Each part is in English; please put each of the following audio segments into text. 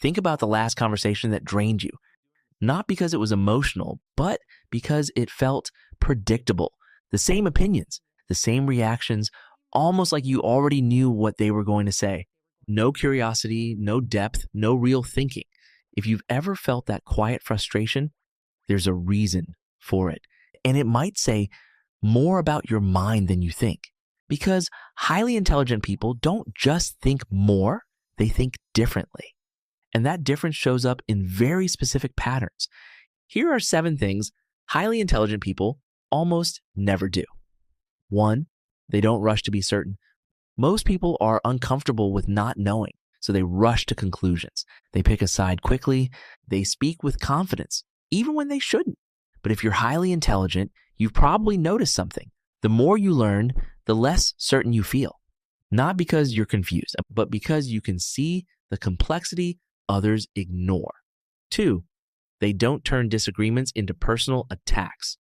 Think about the last conversation that drained you, not because it was emotional, but because it felt predictable. The same opinions, the same reactions, almost like you already knew what they were going to say. No curiosity, no depth, no real thinking. If you've ever felt that quiet frustration, there's a reason for it. And it might say more about your mind than you think. Because highly intelligent people don't just think more, they think differently. And that difference shows up in very specific patterns. Here are 7 things highly intelligent people almost never do. 1, they don't rush to be certain. Most people are uncomfortable with not knowing, so they rush to conclusions. They pick a side quickly. They speak with confidence, even when they shouldn't. But if you're highly intelligent, you've probably noticed something. The more you learn, the less certain you feel. Not because you're confused, but because you can see the complexity others ignore. 2, they don't turn disagreements into personal attacks.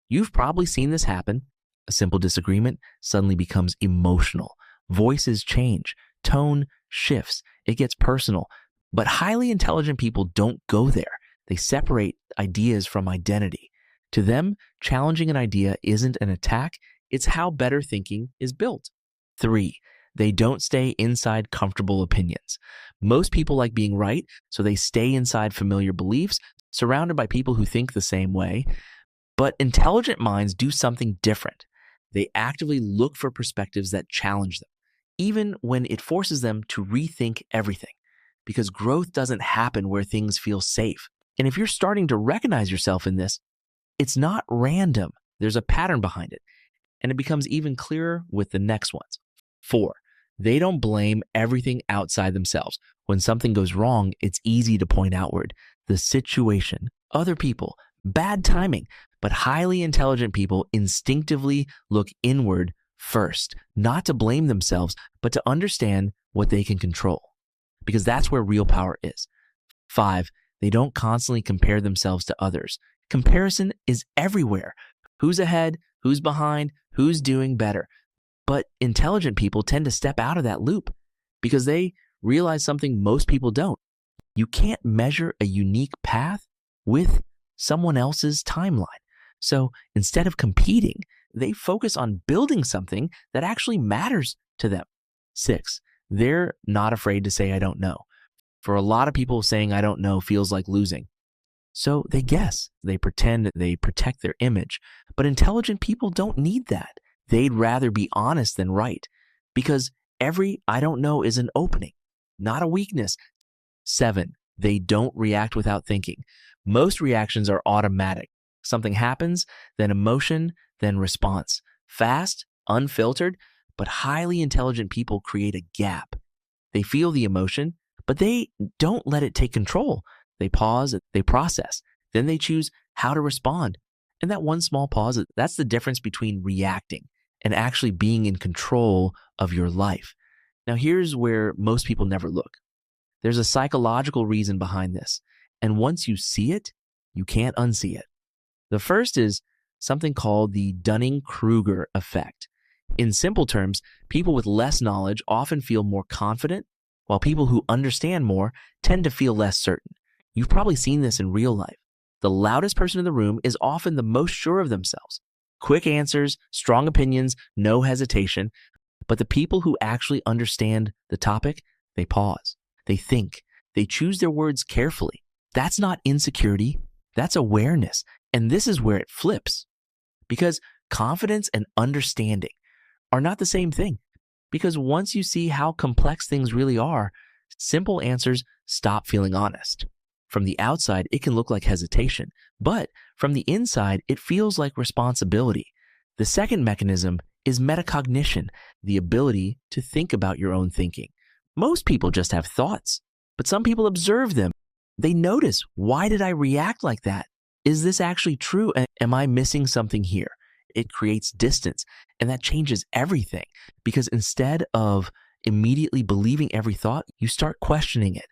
You've probably seen this happen. A simple disagreement suddenly becomes emotional. Voices change. Tone shifts. It gets personal. But highly intelligent people don't go there. They separate ideas from identity. To them, challenging an idea isn't an attack. It's how better thinking is built. 3, they don't stay inside comfortable opinions. Most people like being right, so they stay inside familiar beliefs, surrounded by people who think the same way. But intelligent minds do something different. They actively look for perspectives that challenge them, even when it forces them to rethink everything. Because growth doesn't happen where things feel safe. And if you're starting to recognize yourself in this, it's not random. There's a pattern behind it. And it becomes even clearer with the next ones. 4, they don't blame everything outside themselves. When something goes wrong, it's easy to point outward. The situation, other people, bad timing. But highly intelligent people instinctively look inward first, not to blame themselves, but to understand what they can control. Because that's where real power is. 5, they don't constantly compare themselves to others. Comparison is everywhere. Who's ahead? Who's behind? Who's doing better? But intelligent people tend to step out of that loop because they realize something most people don't. You can't measure a unique path with someone else's timeline. So instead of competing, they focus on building something that actually matters to them. 6, they're not afraid to say, I don't know. For a lot of people, saying I don't know feels like losing. So they guess, they pretend, they protect their image. But intelligent people don't need that. They'd rather be honest than right, because every I don't know is an opening, not a weakness. 7, they don't react without thinking. Most reactions are automatic. Something happens, then emotion, then response. Fast, unfiltered, but highly intelligent people create a gap. They feel the emotion, but they don't let it take control. They pause, they process, then they choose how to respond. And that one small pause, that's the difference between reacting and actually being in control of your life. Now, here's where most people never look. There's a psychological reason behind this. And once you see it, you can't unsee it. The first is something called the Dunning-Kruger effect. In simple terms, people with less knowledge often feel more confident, while people who understand more tend to feel less certain. You've probably seen this in real life. The loudest person in the room is often the most sure of themselves. Quick answers, strong opinions, no hesitation. But the people who actually understand the topic, they pause, they think, they choose their words carefully. That's not insecurity, that's awareness. And this is where it flips. Because confidence and understanding are not the same thing. Because once you see how complex things really are, simple answers stop feeling honest. From the outside, it can look like hesitation, but from the inside, it feels like responsibility. The second mechanism is metacognition, the ability to think about your own thinking. Most people just have thoughts, but some people observe them. They notice, why did I react like that? Is this actually true? Am I missing something here? It creates distance, and that changes everything, because instead of immediately believing every thought, you start questioning it.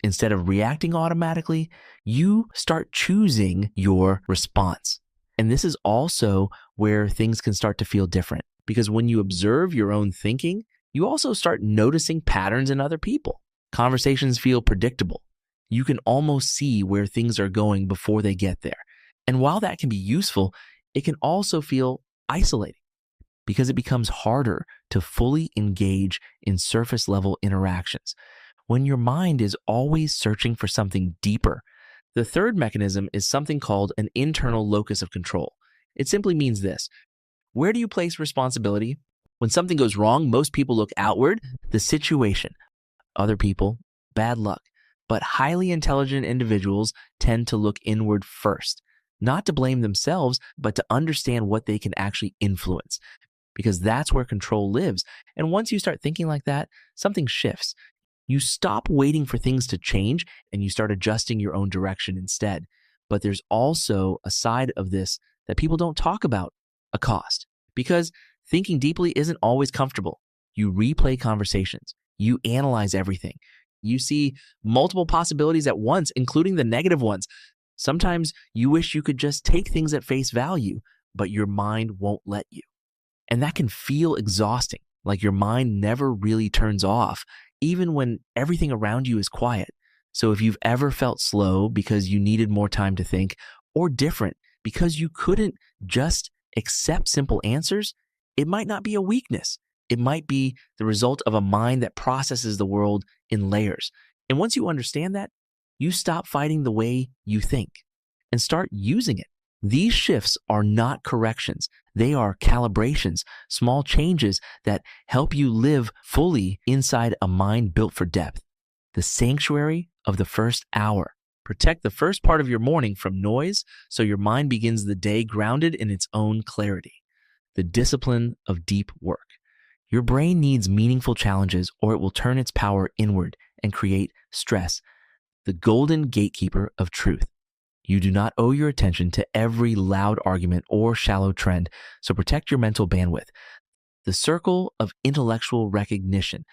Instead of reacting automatically, you start choosing your response. And this is also where things can start to feel different, because when you observe your own thinking, you also start noticing patterns in other people. Conversations feel predictable. You can almost see where things are going before they get there. And while that can be useful, it can also feel isolating because it becomes harder to fully engage in surface level interactions when your mind is always searching for something deeper. The third mechanism is something called an internal locus of control. It simply means this: where do you place responsibility? When something goes wrong, most people look outward, the situation, other people, bad luck. But highly intelligent individuals tend to look inward first, not to blame themselves, but to understand what they can actually influence, because that's where control lives. And once you start thinking like that, something shifts. You stop waiting for things to change and you start adjusting your own direction instead. But there's also a side of this that people don't talk about, a cost, because thinking deeply isn't always comfortable. You replay conversations, you analyze everything, you see multiple possibilities at once, including the negative ones. Sometimes you wish you could just take things at face value, but your mind won't let you. And that can feel exhausting, like your mind never really turns off, even when everything around you is quiet. So if you've ever felt slow because you needed more time to think, or different because you couldn't just accept simple answers, it might not be a weakness. It might be the result of a mind that processes the world in layers. And once you understand that, you stop fighting the way you think and start using it. These shifts are not corrections. They are calibrations, small changes that help you live fully inside a mind built for depth. The sanctuary of the first hour. Protect the first part of your morning from noise so your mind begins the day grounded in its own clarity. The discipline of deep work. Your brain needs meaningful challenges or it will turn its power inward and create stress. The golden gatekeeper of truth. You do not owe your attention to every loud argument or shallow trend, so protect your mental bandwidth. The circle of intellectual recognition.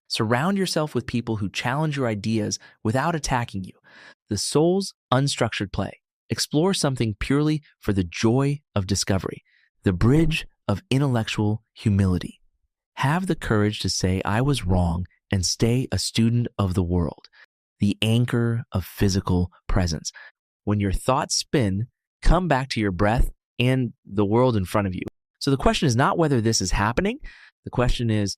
Surround yourself with people who challenge your ideas without attacking you. The soul's unstructured play. Explore something purely for the joy of discovery. The bridge of intellectual humility. Have the courage to say, I was wrong, and stay a student of the world. The anchor of physical presence. When your thoughts spin, come back to your breath and the world in front of you. So the question is not whether this is happening. The question is,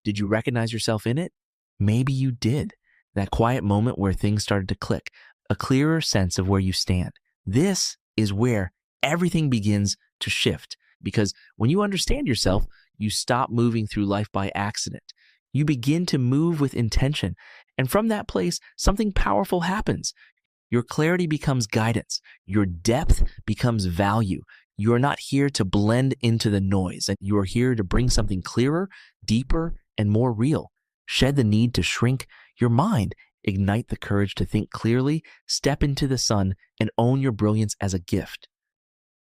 did you recognize yourself in it? Maybe you did. That quiet moment where things started to click, a clearer sense of where you stand. This is where everything begins to shift, because when you understand yourself, you stop moving through life by accident. You begin to move with intention. And from that place, something powerful happens. Your clarity becomes guidance. Your depth becomes value. You are not here to blend into the noise, and you are here to bring something clearer, deeper, and more real. Shed the need to shrink your mind. Ignite the courage to think clearly, step into the sun, and own your brilliance as a gift.